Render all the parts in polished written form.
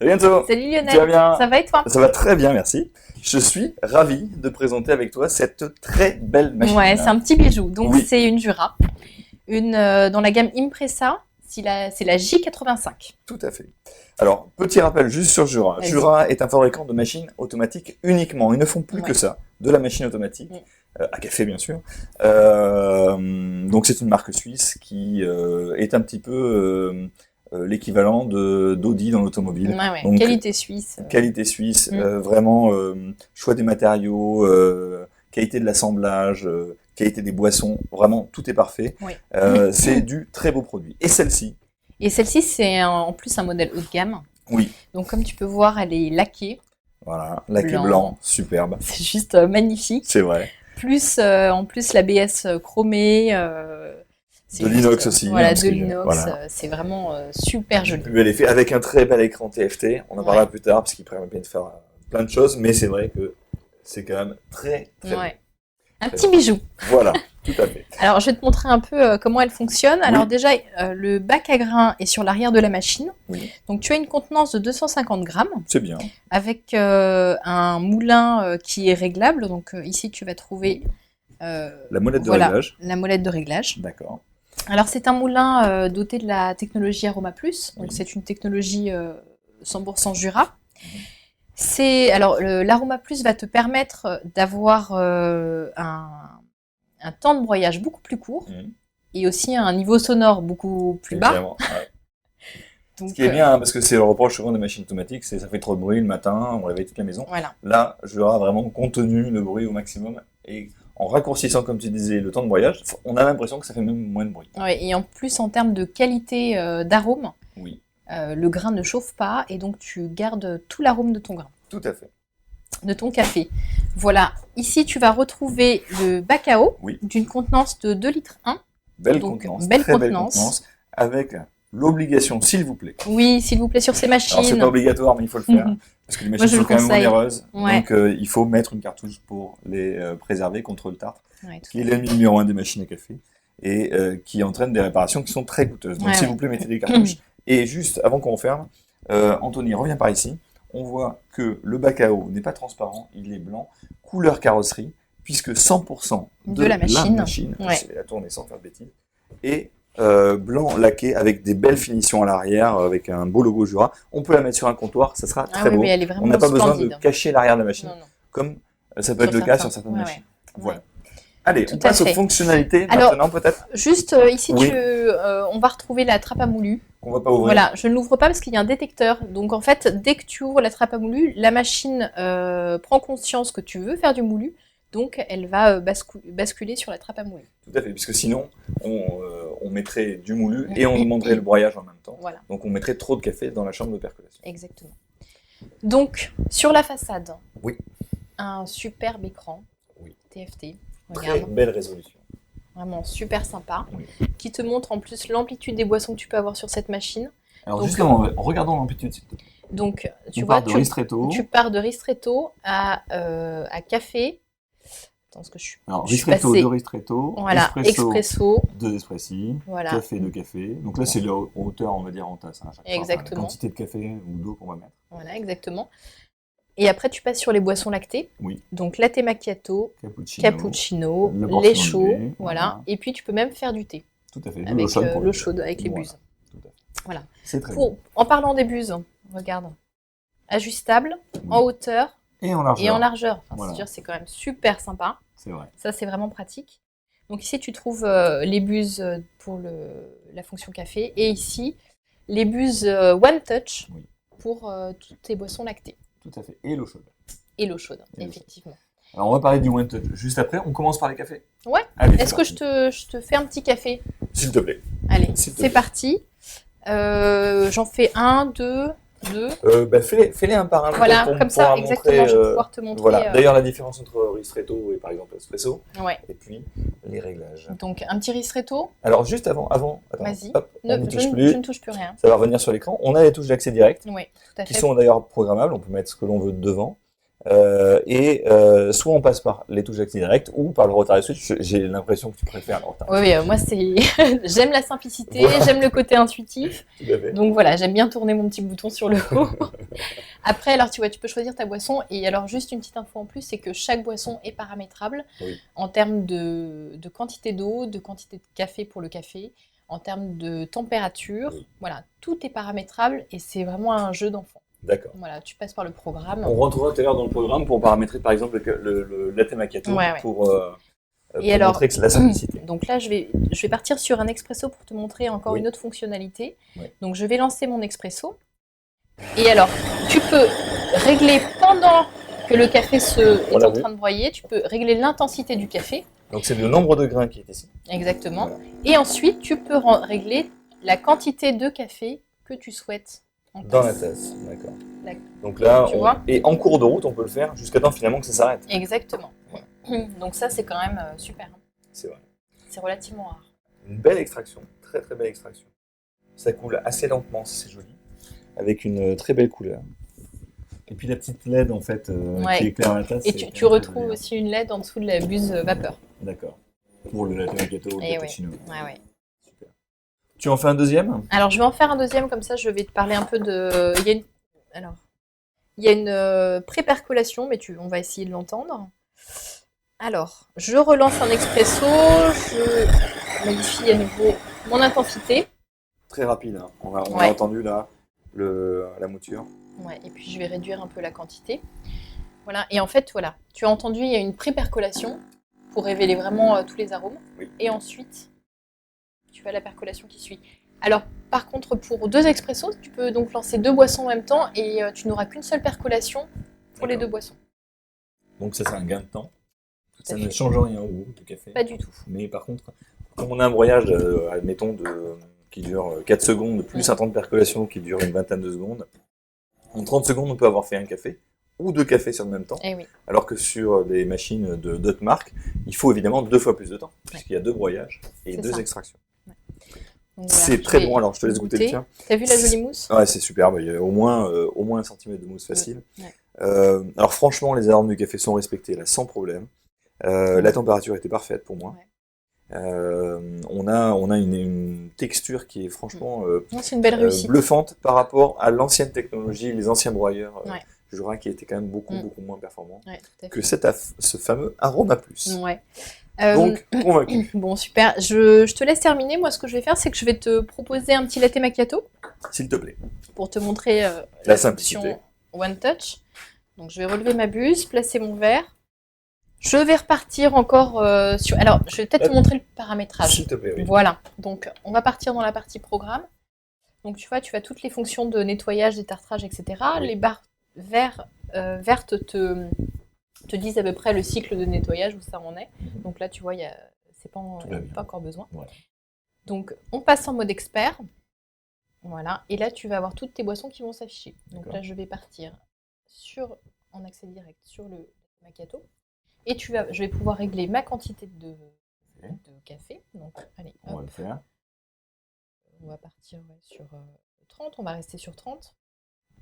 À bientôt. Salut Tu vas Lionel, bien? ça va et toi? Ça va très bien, merci. Je suis ravi de présenter avec toi cette très belle machine. Ouais, c'est un petit bijou. Donc Oui. c'est une Jura, dans la gamme Impresa, c'est la J85. Tout à fait. Alors, petit rappel juste sur Jura. Vas-y. Jura est un fabricant de machines automatiques uniquement. Ils ne font plus Ouais. que ça. De la machine automatique, Ouais. à café bien sûr. Donc c'est une marque suisse qui est un petit peu l'équivalent d'Audi dans l'automobile. Ouais. Donc, Qualité suisse. qualité suisse, Mm. vraiment choix des matériaux, qualité de l'assemblage, qualité des boissons, vraiment tout est parfait. Oui. C'est du très beau produit. Et celle-ci, Et celle-ci, c'est en plus un modèle haut de gamme. oui, Donc comme tu peux voir, elle est laquée. voilà, laqué Blanc. blanc, superbe, C'est juste magnifique. c'est vrai. Plus en plus l'ABS chromé. C'est De juste, l'inox aussi, Voilà, hein, parce de que, l'inox. voilà. C'est vraiment super joli. Plus bel effet, avec un très bel écran TFT. On en parlera plus tard, parce qu'il permet bien de faire plein de choses, mais c'est vrai que c'est quand même très beau. Ouais. Un Très petit bon. bijou. Voilà, tout à fait. Alors, je vais te montrer un peu comment elle fonctionne. Alors Oui. déjà, le bac à grains est sur l'arrière de la machine. Oui. Donc, tu as une contenance de 250 grammes C'est bien. avec un moulin qui est réglable. Donc, ici, tu vas trouver La molette de voilà, réglage. la molette de réglage. D'accord. Alors, c'est un moulin doté de la technologie Aroma Plus. Donc, Oui. c'est une technologie 100% Jura. L'Aroma Plus va te permettre d'avoir un temps de broyage beaucoup plus court Mhm. et aussi un niveau sonore beaucoup plus bas. Évidemment, ouais. Donc, Ce qui est bien, hein, parce que c'est le reproche souvent des machines automatiques, c'est ça fait trop de bruit le matin, on réveille toute la maison. Voilà. Là, Jura a vraiment contenu le bruit au maximum et en raccourcissant, comme tu disais, le temps de broyage, on a l'impression que ça fait même moins de bruit. Ouais, et en plus, en termes de qualité d'arôme, Oui, le grain ne chauffe pas et donc tu gardes tout l'arôme de ton grain, tout à fait. de ton café. Voilà. Ici, tu vas retrouver le bac à eau Oui. d'une contenance de 2,1 litres. Belle Donc, contenance, belle très belle contenance. contenance, avec l'obligation, s'il vous plaît. Oui, s'il vous plaît, sur ces Alors, c'est machines. pas obligatoire, mais il faut le faire, parce que les machines je sont le quand même conseille. onéreuses, Ouais. donc il faut mettre une cartouche pour les préserver contre le tartre, Ouais, tout qui est l'ennemi numéro 1 des machines à café, et qui entraîne des réparations qui sont très coûteuses. Donc, Ouais, s'il ouais. vous plaît, mettez des cartouches. Et juste avant qu'on ferme, Anthony, reviens par ici. On voit que le bac à eau n'est pas transparent, il est blanc, couleur carrosserie, puisque 100% de la machine. Ouais. c'est la tourner sans faire de bêtises, et blanc laqué avec des belles finitions à l'arrière, avec un beau logo Jura. On peut la mettre sur un comptoir, ça sera très oui, beau. oui, elle est vraiment On n'a pas besoin splendide. de cacher l'arrière de la machine, Non. comme ça peut être le cas sur certaines Ouais, machines. ouais. Voilà. Allez, Tout on à passe aux fait. fonctionnalités Alors, maintenant peut-être, Juste ici, Oui. on va retrouver la trappe à moulu. qu'on va pas ouvrir. Voilà, je ne l'ouvre pas parce qu'il y a un détecteur. Donc en fait, dès que tu ouvres la trappe à moulu, la machine prend conscience que tu veux faire du moulu. Donc elle va basculer sur la trappe à moulu. Tout à fait, puisque sinon, on mettrait du moulu et on demanderait le broyage en même temps. Voilà, Donc on mettrait trop de café dans la chambre de percolation. exactement. Donc sur la façade, Oui. un superbe écran Oui. TFT. Très Regarde, belle résolution. vraiment super sympa. Oui. Qui te montre en plus l'amplitude des boissons que tu peux avoir sur cette machine. Alors Donc, justement, regardons l'amplitude, s'il te plaît. Donc tu On vois, part de ristretto. tu pars de ristretto à café. Attends, parce que je Alors suis ristretto, passée- de ristretto, Voilà, expresso. deux espressi, Voilà. café, deux cafés. Donc là, c'est la hauteur, on va dire, en tasse, hein, à chaque fois. Enfin, Exactement. la quantité de café ou d'eau qu'on va mettre. Voilà, exactement. Et après, tu passes sur les boissons lactées. Oui. Donc latte macchiato, Cappuccino. cappuccino, le lait portion chaud. de lait, Voilà. voilà. Et puis, tu peux même faire du thé Tout à fait. avec pour l'eau le- chaude, avec les Voilà. buses. Tout à fait. Voilà. C'est très bon. En parlant des buses, regarde. Ajustable, Oui. en hauteur Et en largeur. et en largeur. Enfin, Voilà. c'est-à-dire, c'est quand même super sympa. C'est vrai. Ça, c'est vraiment pratique. Donc ici, tu trouves les buses pour la fonction café. Et ici, les buses One Touch Oui. pour toutes tes boissons lactées. Tout à fait. Et l'eau chaude. Et l'eau chaude, Et l'eau effectivement. Alors on va parler du One Touch juste après. On commence par les cafés. Ouais. Allez, Est-ce que je te fais un petit café? S'il te plaît. Allez, S'il te c'est plaît. parti. J'en fais un, deux. Fais-les un par un. Voilà, peut-être, pour comme ça, pouvoir exactement. montrer, Je vais pouvoir te montrer. Voilà. D'ailleurs, la différence entre ristretto et par exemple espresso, Ouais. et puis les réglages. Donc, un petit ristretto. Alors, juste attends, attends, Vas-y. hop, on Je n'y touche plus. ne touche plus rien. Ça va revenir sur l'écran. On a les touches d'accès direct, Oui, tout à qui fait. sont d'ailleurs programmables. On peut mettre ce que l'on veut devant. Soit on passe par les touches d'accès direct ou par le rotary switch. J'ai l'impression que tu préfères le rotary Oui, moi c'est j'aime la simplicité, Voilà. j'aime le côté intuitif. switch. Tout à fait. Donc voilà, j'aime bien tourner mon petit bouton sur le haut. Après, alors tu vois, tu peux choisir ta boisson. Et alors, juste une petite info en plus, c'est que chaque boisson est paramétrable Oui. en termes de quantité d'eau, de quantité de café pour le café, en termes de température. Oui. Voilà, tout est paramétrable et c'est vraiment un jeu d'enfant. D'accord. Voilà, tu passes par le programme. On retrouvera tout à l'heure dans le programme pour paramétrer par exemple le latte macchiato Ouais. pour Et alors, montrer que la simplicité. donc là, je vais partir sur un expresso pour te montrer encore Oui. une autre fonctionnalité. Oui. Donc, je vais lancer mon expresso. Et alors, tu peux régler pendant que le café est l'a en vu. train de broyer, tu peux régler l'intensité du café, Donc c'est le nombre de grains qui est ici. exactement. Voilà. Et ensuite, tu peux régler la quantité de café que tu souhaites en Dans la tasse. tasse, d'accord. D'accord. Donc là, Tu vois et en cours de route, on peut le faire jusqu'à temps finalement que ça s'arrête. Exactement. Donc ça, c'est quand même super. Hein. C'est vrai. C'est relativement rare. Une belle extraction, très très belle extraction. Ça coule assez lentement, c'est joli, avec une très belle couleur. Et puis la petite LED en fait Ouais. qui éclaire la tasse. Et c'est tu quand même retrouves très joli. aussi une LED en dessous de la buse vapeur. D'accord. Pour le latte macchiato ou le Eh ouais. cappuccino. Ouais. Super. Tu en fais un deuxième? Alors, je vais en faire un deuxième, comme ça, je vais te parler un peu de... Il y a une pré-percolation, mais on va essayer de l'entendre. Alors, je relance un expresso, je modifie à nouveau mon intensité. Très rapide, hein. On a Ouais. entendu là la mouture. Ouais, et puis je vais réduire un peu la quantité. Voilà, et en fait, voilà, tu as entendu, il y a une pré-percolation pour révéler vraiment tous les arômes. Oui. Et ensuite, tu as la percolation qui suit. Alors, par contre, pour 2 expressos, tu peux donc lancer 2 boissons en même temps et tu n'auras qu'une seule percolation pour les D'accord. 2 boissons. Donc ça c'est un gain de temps. Tout à Ça fait. ne change rien au goût du café. Pas du tout. Mais par contre, comme on a un broyage, admettons, qui dure 4 secondes, plus un temps de percolation qui dure une vingtaine de secondes, en 30 secondes, on peut avoir fait un café ou 2 cafés sur le même temps. Eh oui. Alors que sur des machines d'autres marques, il faut évidemment 2 fois plus de temps, puisqu'il y a 2 broyages et C'est 2 ça. extractions. Donc voilà, C'est je très vais bon, alors je te laisse goûter le tien. T'as vu la jolie mousse? Ouais, c'est superbe, il y a au moins 1 centimètre de mousse facile. Ouais. Alors franchement, les arômes du café sont respectés là, sans problème. La température était parfaite pour moi. Ouais. On a une texture qui est franchement Non, c'est une belle réussite. bluffante par rapport à l'ancienne technologie, les anciens broyeurs Ouais. Jura qui étaient quand même beaucoup moins performants Ouais, tout à fait. que ce fameux arôme à plus. Ouais. Donc, convaincu. Bon, super. Je te laisse terminer. Moi, ce que je vais faire, c'est que je vais te proposer un petit latte macchiato S'il te plaît. pour te montrer La fonction simplicité. One Touch. Donc, je vais relever ma buse, placer mon verre. Je vais repartir encore sur... Alors, je vais peut-être te montrer le paramétrage. S'il te plaît, oui. Voilà. Donc, on va partir dans la partie programme. Donc, tu vois toutes les fonctions de nettoyage, détartrage, etc. Oui. Les barres vertes te disent à peu près le cycle de nettoyage où ça en est. Mhm. Donc là, tu vois, c'est pas encore besoin. Voilà. Donc, on passe en mode expert. Voilà. Et là, tu vas avoir toutes tes boissons qui vont s'afficher. Donc D'accord. là, je vais partir en accès direct sur le macchiato. Et je vais pouvoir régler ma quantité de café. Donc, allez, On va hop, le faire. on va partir sur 30. On va rester sur 30.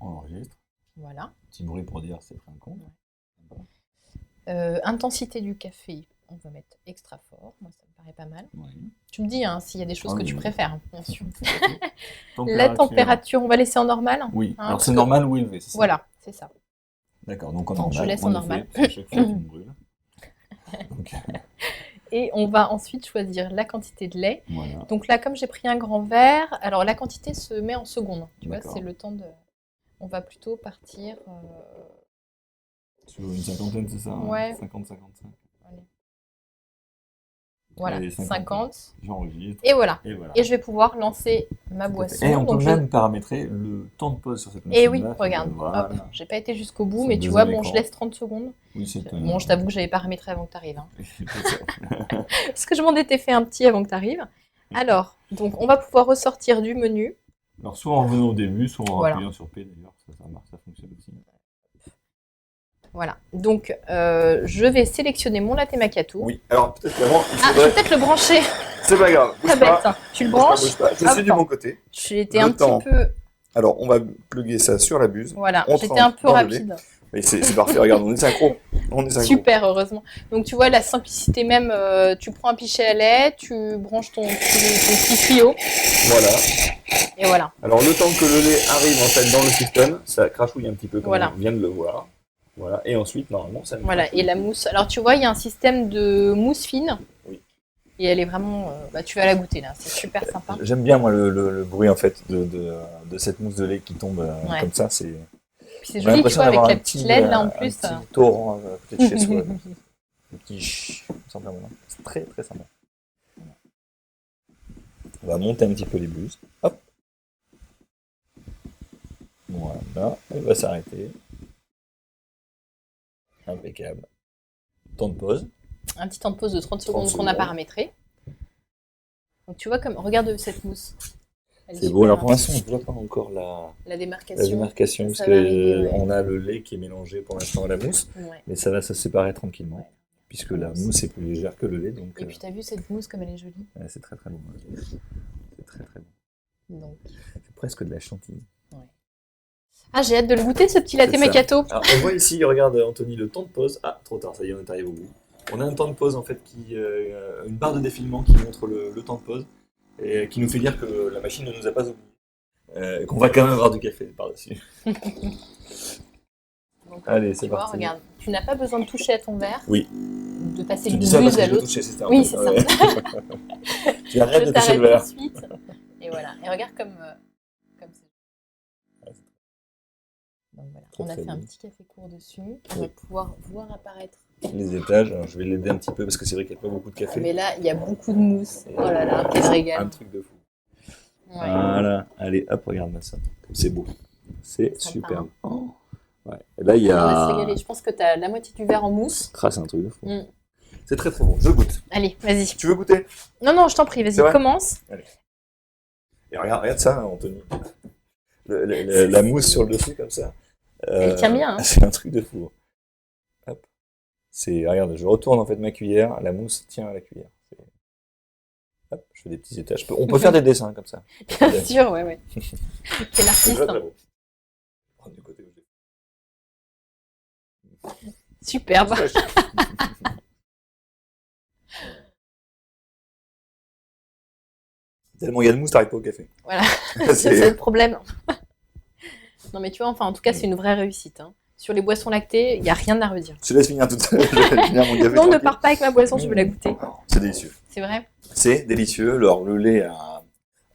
On enregistre. Voilà. Petit bruit pour dire c'est pris en compte. Intensité du café, on va mettre extra fort. Moi, ça me paraît pas mal. Oui. Tu me dis s'il y a des choses que tu préfères, hein, bien sûr. Température. La température, on va laisser en normal. Oui. Hein, Alors parce c'est que- normal ou élevé, c'est ça? Voilà, c'est ça. D'accord, donc en Donc, normal. je laisse en effet, normal. parce qu'à chaque fois, tu me brûles. Donc, Et on va ensuite choisir la quantité de lait. voilà. Donc là, comme j'ai pris un grand verre, alors la quantité se met en secondes. Tu vois, D'accord. c'est le temps de... On va plutôt partir... Sur une cinquantaine, c'est ça? Ouais. 50-55. Voilà, Allez, 50. J'enregistre. Et voilà. Et voilà. Et je vais pouvoir lancer ma boisson. Et on peut Donc, même paramétrer le temps de pause sur cette machine. Et oui, regarde. Voilà. Hop, j'ai pas été jusqu'au bout, C'est mais un tu vois, deuxième je écran. laisse 30 secondes. Oui, c'est Bon, je t'avoue que j'avais paramétré avant que tu arrives. Hein. Parce que je m'en étais fait un petit avant que tu arrives. Alors, donc on va pouvoir ressortir du menu. Alors, soit en revenant au début, soit en Voilà. appuyant sur P d'ailleurs, ça marche, ça fonctionne aussi. Voilà. Donc, je vais sélectionner mon latte macchiato. Oui, alors peut-être qu'avant, il Ah, je faudrait. vais peut-être le brancher. C'est pas grave, Pas bouge pas. bête. Tu le Bouge pas, branches. bouge pas. Je Hop. suis du bon côté. J'ai été Le un temps. petit peu. Alors, on va plugger ça sur la buse. Voilà, On j'étais trempe un peu dans le lait. rapide. Mais c'est parfait, regarde, on est synchro. On est synchro. Super, heureusement. Donc tu vois la simplicité même, tu prends un pichet à lait, tu branches ton petit tuyau, Voilà. et voilà. Alors le temps que le lait arrive en fait dans le système, ça crachouille un petit peu comme Voilà. on vient de le voir. Voilà. Et ensuite, normalement, ça. Voilà, et la mousse. Alors tu vois, il y a un système de mousse fine. Oui. Et elle est vraiment. Tu vas la goûter là, c'est super sympa. J'aime bien moi le bruit en fait de cette mousse de lait qui tombe Ouais. comme ça. C'est. Puis c'est J'ai joli, tu l'impression vois, avec d'avoir la un petite petit, LED là en un plus. petit torrent à côté de chez soi. Un petit simplement. C'est très très sympa. On va monter un petit peu les blues. Hop. Voilà, elle va s'arrêter. Impeccable. Temps de pause. Un petit temps de pause de 30 secondes 30 qu'on a secondes. paramétré. Donc tu vois, regarde cette mousse. Elle est C'est super, beau. Alors hein. pour l'instant, on ne voit pas encore la La démarcation Ça parce va arriver, qu'on ouais. a le lait qui est mélangé pour l'instant à la mousse. Ouais. Mais ça va se séparer tranquillement. Ouais. Puisque la mousse est plus légère que le lait. Donc Et puis t'as vu cette mousse comme elle est jolie. c'est très très bon. C'est très très bon. Donc. C'est presque de la chantilly. Ah, j'ai hâte de le goûter ce petit latte C'est ça. macchiato. Alors, on voit ici, regarde Anthony, le temps de pause. Ah, trop tard, ça y est, on est arrivé au bout. On a un temps de pause en fait, une barre de défilement qui montre le temps de pause et qui nous fait dire que la machine ne nous a pas oublié. Qu'on va quand même avoir du café par-dessus. Donc, Allez, c'est tu vois, parti. regarde, tu n'as pas besoin de toucher à ton verre. Oui. De passer Tu d'une dis ça parce buse que à je l'ai l'autre. touché, c'est ça. Oui, c'est ça. Tu arrêtes Je de toucher t'arrête le verre. tout de suite. Et voilà. Et regarde comme c'est. Donc voilà. Très, On a très fait un bien. petit café court dessus. On va pouvoir voir apparaître. Les étages, alors, je vais l'aider un petit peu parce que c'est vrai qu'il n'y a pas beaucoup de café. Mais là, il y a beaucoup de mousse. Oh là là, quel Un régal. truc de fou. Ouais. Voilà, allez, hop, regarde-moi ça. C'est beau. C'est Sympa, superbe. hein. Oh. Ouais. Et là, il y On va se a. régaler. Je pense que tu as la moitié du verre en mousse. Ah, c'est un truc de fou. Mm. C'est très très bon. Je goûte. Allez, vas-y. Tu veux goûter? Non, non, je t'en prie, C'est vas-y, vrai commence. Et regarde ça, Anthony. La mousse sur le dessus comme ça. Elle tient bien, hein. C'est un truc de fou. Hop. Regarde, je retourne en fait ma cuillère. La mousse tient à la cuillère. Hop, je fais des petits étages. On peut faire des dessins comme ça. Bien sûr, ouais, ouais. Quel C'est artiste. très très beau. Prendre du côté où j'ai- Superbe. Tellement il y a de mousse, t'arrives pas au café. Voilà, c'est le problème. Non, mais tu vois, enfin, en tout cas, c'est une vraie réussite. Hein. Sur les boissons lactées, il n'y a rien à redire. Je te laisse finir tout seul. Je vais finir mon café Non, ne tranquille. pars pas avec ma boisson, je veux la goûter. C'est délicieux. C'est vrai? C'est délicieux. Alors, le lait a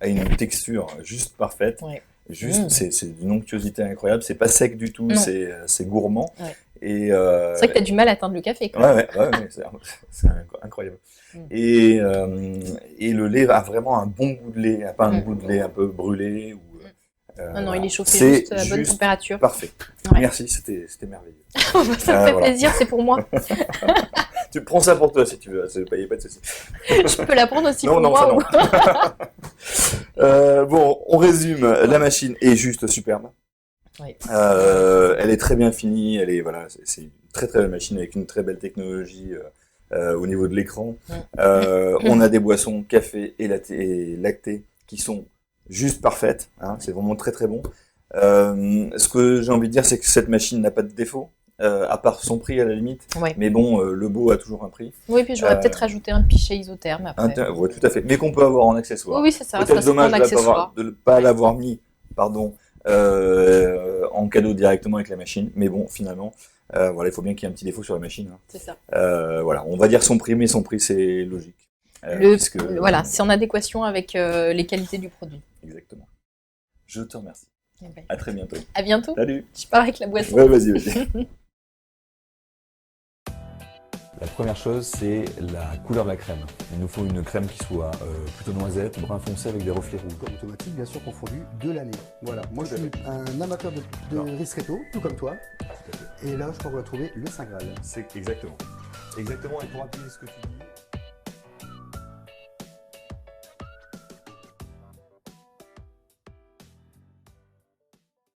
une texture juste parfaite. Ouais. Juste, c'est d'une onctuosité incroyable. C'est pas sec du tout. Non. C'est gourmand. Ouais. Et C'est vrai que tu as du mal à atteindre le café. Quoi. ouais, c'est incroyable. Et le lait a vraiment un bon goût de lait, pas un goût de lait un peu brûlé. Non, il est chauffé c'est juste à la bonne juste température. Parfait. Ouais. Merci, c'était merveilleux. Ça me fait Voilà. plaisir, c'est pour moi. Tu prends ça pour toi si tu veux. Il n'y a pas de souci. Je peux la prendre aussi Non, pour non, moi. ça non. Bon, on résume. La machine est juste superbe. Oui. Elle est très bien finie. C'est une très très belle machine avec une très belle technologie au niveau de l'écran. On a des boissons café et lacté qui sont juste parfaites. Hein, c'est vraiment très très bon. Ce que j'ai envie de dire, c'est que cette machine n'a pas de défaut. À part son prix à la limite, Ouais. mais bon, le beau a toujours un prix. Oui, puis j'aurais peut-être rajouté un pichet isotherme après. Ouais, tout à fait, mais qu'on peut avoir en accessoire. Oui, c'est ça. Peut-être Ça dommage en accessoire. de ne pas l'avoir mis, en cadeau directement avec la machine. Mais bon, finalement, il faut bien qu'il y ait un petit défaut sur la machine. Hein. C'est ça. On va dire son prix, mais son prix c'est logique. Voilà, c'est en adéquation avec les qualités du produit. Exactement. Je te remercie. Eh ben, À très bientôt. à bientôt. Salut. Je pars avec la boisson. Ouais, vas-y. La première chose, c'est la couleur de la crème. Il nous faut une crème qui soit plutôt noisette, brun foncé avec des reflets rouges. Automatique, bien sûr, confondu de l'année. Voilà, moi je suis un amateur de ristretto, tout comme toi. Et là, je crois qu'on va trouver le Saint Graal. C'est exactement. Exactement, et pour appuyer ce que tu dis.